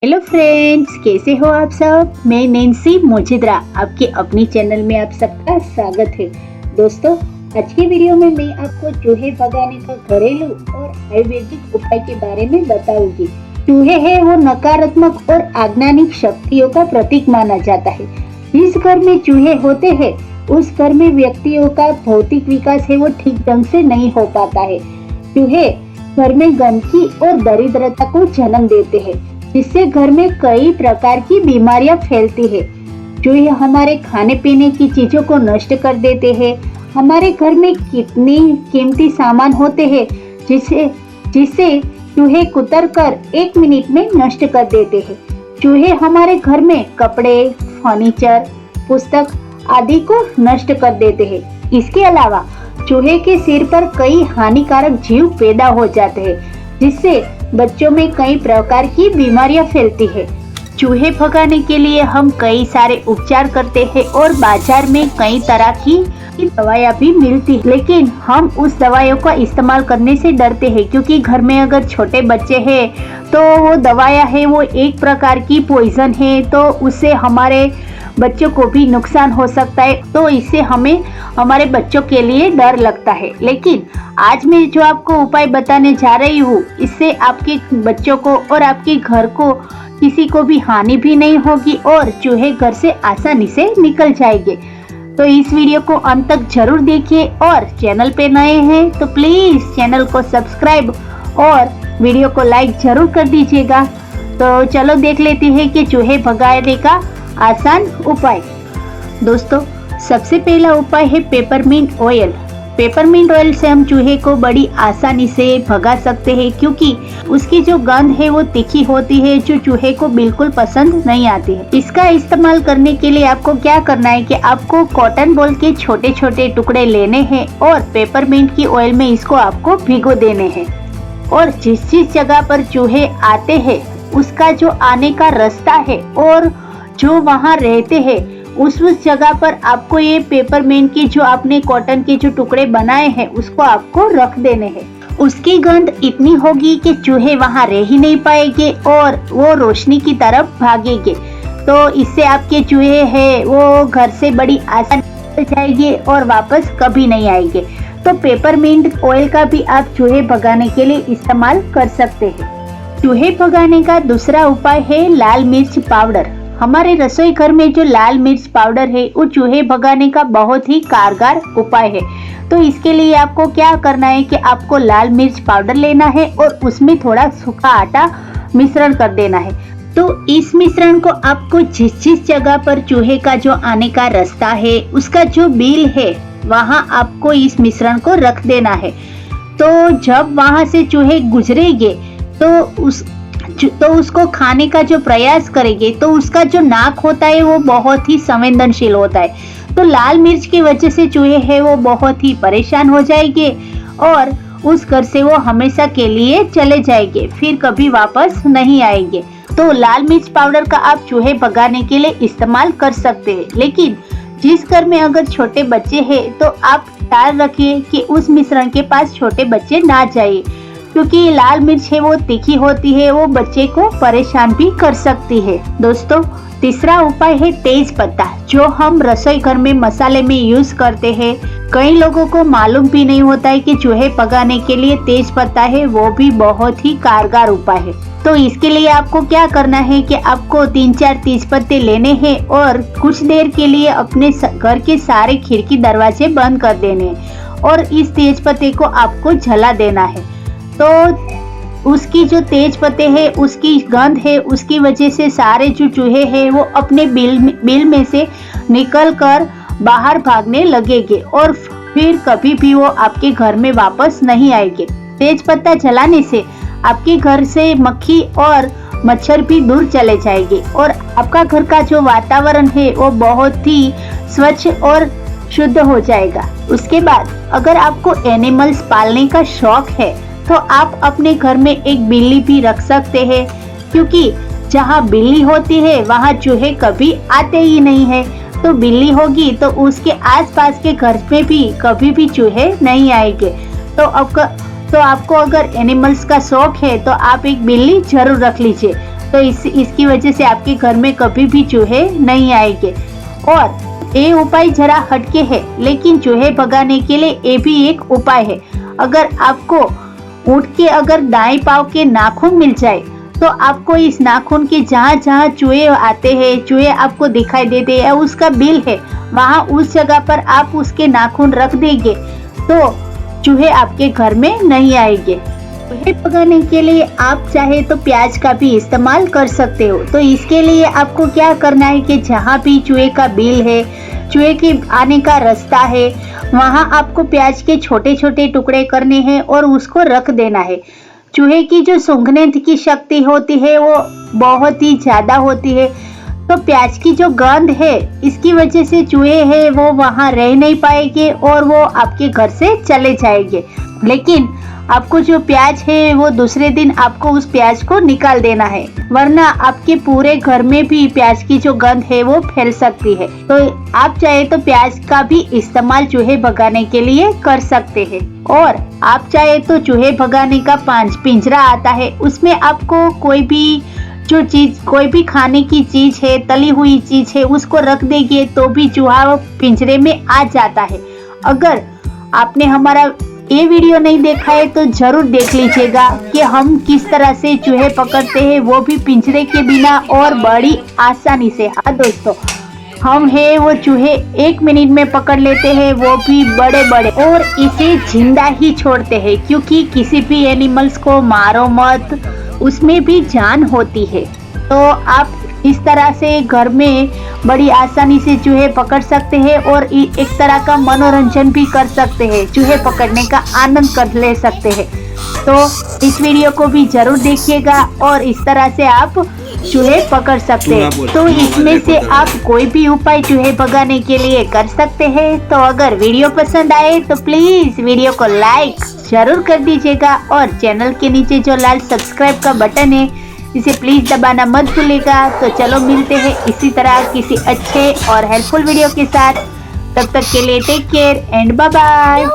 Hello friends, कैसे हो आप सब। मैं नैन्सी मोजिद्रा आपके अपनी चैनल में आप सबका स्वागत है। दोस्तों, आज की वीडियो में मैं आपको चूहे भगाने का घरेलू और आयुर्वेदिक उपाय के बारे में बताऊंगी। चूहे है वो नकारात्मक और आज्ञानिक शक्तियों का प्रतीक माना जाता है। जिस घर में चूहे होते हैं उस घर में व्यक्तियों का भौतिक विकास है वो ठीक ढंग से नहीं हो पाता है। चूहे घर में गंदगी और दरिद्रता को जन्म देते हैं, जिससे घर में कई प्रकार की बीमारियां फैलती है। चूहे हमारे खाने पीने की चीजों को नष्ट कर देते हैं। हमारे घर में कितनी कीमती सामान होते हैं जिसे जिसे चूहे कुतर कर 1 मिनट में नष्ट कर देते हैं। चूहे हमारे घर में कपड़े, फर्नीचर, पुस्तक आदि को नष्ट कर देते हैं। इसके अलावा चूहे के सिर पर कई हानिकारक जीव पैदा हो जाते हैं, जिससे बच्चों में कई प्रकार की बीमारियां फैलती है। चूहे भगाने के लिए हम कई सारे उपचार करते हैं और बाजार में कई तरह की दवाइयां भी मिलती है, लेकिन हम उस दवाइयों का इस्तेमाल करने से डरते हैं, क्योंकि घर में अगर छोटे बच्चे हैं तो वो दवाइयां है वो एक प्रकार की पॉइजन है, तो उससे हमारे बच्चों को भी नुकसान हो सकता है। तो इससे हमें हमारे बच्चों के लिए डर लगता है। लेकिन आज मैं जो आपको उपाय बताने जा रही हूँ, इससे आपके बच्चों को और आपके घर को किसी को भी हानि भी नहीं होगी और चूहे घर से आसानी से निकल जाएंगे। तो इस वीडियो को अंत तक जरूर देखिए और चैनल पे नए हैं तो प्लीज चैनल को सब्सक्राइब और वीडियो को लाइक जरूर कर दीजिएगा। तो चलो देख लेते हैं कि चूहे भगाने का आसान उपाय। दोस्तों, सबसे पहला उपाय है पेपरमिंट ऑयल। पेपरमिंट ऑयल से हम चूहे को बड़ी आसानी से भगा सकते हैं, क्योंकि उसकी जो गंध है वो तीखी होती है, जो चूहे को बिल्कुल पसंद नहीं आती है। इसका इस्तेमाल करने के लिए आपको क्या करना है कि आपको कॉटन बॉल के छोटे छोटे टुकड़े लेने हैं और पेपरमिंट की ऑयल में इसको आपको भिगो देने हैं। और जिस जगह पर चूहे आते हैं उसका जो आने का रास्ता है और जो वहाँ रहते हैं उस जगह पर आपको ये पेपरमिंट की जो आपने कॉटन के जो टुकड़े बनाए हैं उसको आपको रख देने हैं। उसकी गंध इतनी होगी कि चूहे वहाँ रह ही नहीं पाएंगे और वो रोशनी की तरफ भागेंगे। तो इससे आपके चूहे हैं वो घर से बड़ी आसानी से जाएंगे और वापस कभी नहीं आएंगे। तो पेपरमिंट ऑयल का भी आप चूहे भगाने के लिए इस्तेमाल कर सकते हैं। चूहे भगाने का दूसरा उपाय है लाल मिर्च पाउडर। हमारे रसोई घर में जो लाल मिर्च पाउडर है वो चूहे भगाने का बहुत ही कारगर उपाय है। तो इसके लिए आपको क्या करना है कि आपको लाल मिर्च पाउडर लेना है और उसमें थोड़ा सूखा आटा मिश्रण कर देना है। तो इस मिश्रण को आपको जिस जगह पर चूहे का जो आने का रास्ता है उसका जो बिल है वहाँ आपको इस मिश्रण को रख देना है। तो जब वहाँ से चूहे गुजरेंगे तो उसको खाने का जो प्रयास करेंगे तो उसका जो नाक होता है वो बहुत ही संवेदनशील होता है। तो लाल मिर्च की वजह से चूहे हैं वो बहुत ही परेशान हो जाएंगे और उस घर से वो हमेशा के लिए चले जाएंगे, फिर कभी वापस नहीं आएंगे। तो लाल मिर्च पाउडर का आप चूहे भगाने के लिए इस्तेमाल कर सकते हैं। लेकिन जिस घर में अगर छोटे बच्चे हैं तो आप ख्याल रखिए कि उस मिश्रण के पास छोटे बच्चे ना जाए, क्योंकि लाल मिर्च है वो तीखी होती है, वो बच्चे को परेशान भी कर सकती है। दोस्तों, तीसरा उपाय है तेज पत्ता, जो हम रसोई घर में मसाले में यूज करते हैं। कई लोगों को मालूम भी नहीं होता है कि चूहे भगाने के लिए तेज पत्ता है वो भी बहुत ही कारगर उपाय है। तो इसके लिए आपको क्या करना है कि आपको 3-4 तेज पत्ते लेने हैं और कुछ देर के लिए अपने घर के सारे खिड़की दरवाजे बंद कर देने हैं और इस तेज पत्ते को आपको जला देना है। तो उसकी जो तेज पत्ते है उसकी गंध है उसकी वजह से सारे जो चूहे हैं वो अपने बिल में से निकल कर बाहर भागने लगेंगे और फिर कभी भी वो आपके घर में वापस नहीं आएंगे। तेज पत्ता जलाने से आपके घर से मक्खी और मच्छर भी दूर चले जाएंगे और आपका घर का जो वातावरण है वो बहुत ही स्वच्छ और शुद्ध हो जाएगा। उसके बाद अगर आपको एनिमल्स पालने का शौक है तो आप अपने घर में एक बिल्ली भी रख सकते हैं, क्योंकि जहाँ बिल्ली होती है वहाँ चूहे कभी आते ही नहीं है। तो बिल्ली होगी तो उसके आसपास के घर में भी कभी भी चूहे नहीं आएंगे। तो आपको अगर एनिमल्स का शौक है तो आप एक बिल्ली जरूर रख लीजिए। तो इसकी वजह से आपके घर में कभी भी चूहे नहीं आएंगे। और ये उपाय जरा हटके है, लेकिन चूहे भगाने के लिए ये भी एक उपाय है। अगर आपको उठ के अगर दाएं पांव के नाखून मिल जाए तो आपको इस नाखून के जहाँ जहाँ चूहे आते हैं, चूहे आपको दिखाई देते हैं, उसका बिल है, वहाँ उस जगह पर आप उसके नाखून रख देंगे तो चूहे आपके घर में नहीं आएंगे। चूहे भगाने के लिए आप चाहे तो प्याज का भी इस्तेमाल कर सकते हो। तो इसके लिए आपको क्या करना है कि जहाँ भी चूहे का बिल है, चूहे के आने का रास्ता है, वहाँ आपको प्याज के छोटे छोटे टुकड़े करने हैं और उसको रख देना है। चूहे की जो सूंघने की शक्ति होती है वो बहुत ही ज्यादा होती है, तो प्याज की जो गंध है इसकी वजह से चूहे हैं वो वहाँ रह नहीं पाएंगे और वो आपके घर से चले जाएंगे। लेकिन आपको जो प्याज है वो दूसरे दिन आपको उस प्याज को निकाल देना है, वरना आपके पूरे घर में भी प्याज की जो गंध है वो फैल सकती है। तो आप चाहे तो प्याज का भी इस्तेमाल चूहे भगाने के लिए कर सकते हैं। और आप चाहे तो चूहे भगाने का पिंजरा आता है, उसमें आपको कोई भी जो चीज, कोई भी खाने की चीज है, तली हुई चीज है, उसको रख देंगे तो भी चूहा पिंजरे में आ जाता है। अगर आपने हमारा ये वीडियो नहीं देखा है तो जरूर देख लीजिएगा कि हम किस तरह से चूहे पकड़ते हैं, वो भी पिंजरे के बिना और बड़ी आसानी से। हाँ दोस्तों, हम है वो चूहे 1 मिनट में पकड़ लेते हैं, वो भी बड़े बड़े, और इसे जिंदा ही छोड़ते हैं, क्योंकि किसी भी एनिमल्स को मारो मत, उसमें भी जान होती है। तो आप इस तरह से घर में बड़ी आसानी से चूहे पकड़ सकते हैं और एक तरह का मनोरंजन भी कर सकते हैं, चूहे पकड़ने का आनंद कर ले सकते हैं। तो इस वीडियो को भी जरूर देखिएगा और इस तरह से आप चूहे पकड़ सकते हैं। तो इसमें से आप कोई भी उपाय चूहे भगाने के लिए कर सकते हैं। तो अगर वीडियो पसंद आए तो प्लीज वीडियो को लाइक जरूर कर दीजिएगा और चैनल के नीचे जो लाल सब्सक्राइब का बटन है इसे प्लीज दबाना मत भूलिएगा। तो चलो मिलते हैं इसी तरह किसी अच्छे और हेल्पफुल वीडियो के साथ। तब तक के लिए take care and bye bye.